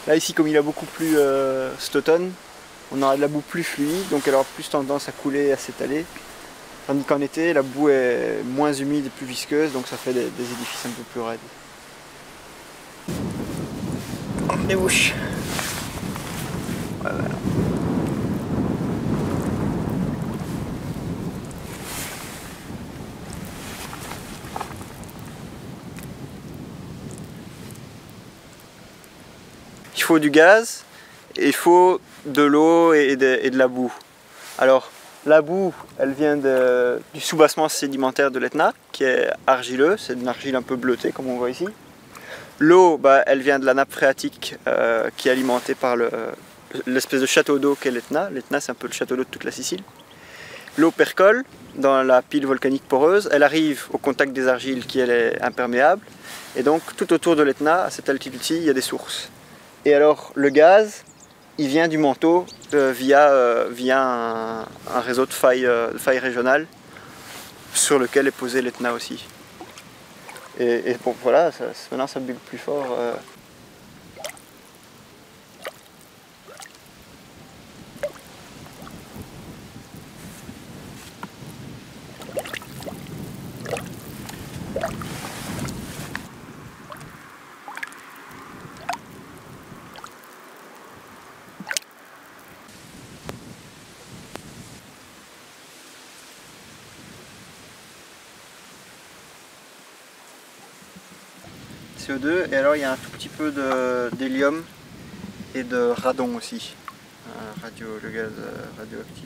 Là ici, comme il a beaucoup plu cet automne, on aura de la boue plus fluide, donc elle aura plus tendance à couler, à s'étaler. Tandis qu'en été, la boue est moins humide et plus visqueuse, donc ça fait des édifices un peu plus raides. Les mouches. Voilà. Il faut du gaz, et il faut de l'eau et de la boue. Alors, la boue, elle vient du soubassement sédimentaire de l'Etna, qui est argileux, c'est une argile un peu bleutée, comme on voit ici. L'eau, elle vient de la nappe phréatique qui est alimentée par l'espèce de château d'eau qu'est l'Etna. L'Etna, c'est un peu le château d'eau de toute la Sicile. L'eau percole dans la pile volcanique poreuse, elle arrive au contact des argiles qui elle est imperméable, et donc tout autour de l'Etna, à cette altitude-ci, il y a des sources. Et alors le gaz, il vient du manteau via un réseau de failles régionales sur lequel est posé l'Etna aussi. Et bon voilà, maintenant ça bulle plus fort. CO2, et alors il y a un tout petit peu d'hélium et de radon aussi, le gaz radioactif.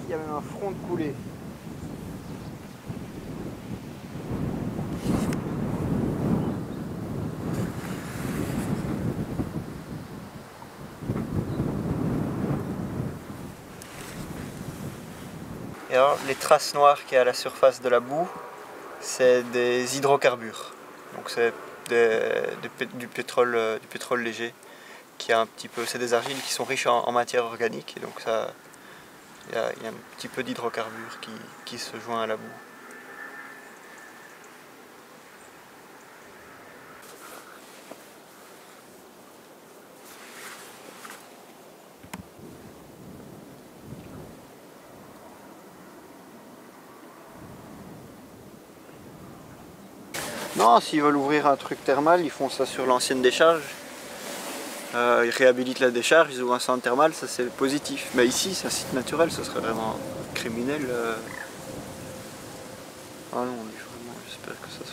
Il y a même un front de coulée. Et alors, les traces noires qu'il y a à la surface de la boue, c'est des hydrocarbures. Donc c'est du pétrole léger, qui a un petit peu. C'est des argiles qui sont riches en matière organique, et donc ça, il y a un petit peu d'hydrocarbures qui se joint à la boue. Non, s'ils veulent ouvrir un truc thermal, ils font ça sur l'ancienne décharge. Ils réhabilitent la décharge, ils ouvrent un centre thermal, ça c'est positif. Mais ici, c'est un site naturel, ce serait vraiment criminel. Ah non, j'espère que ça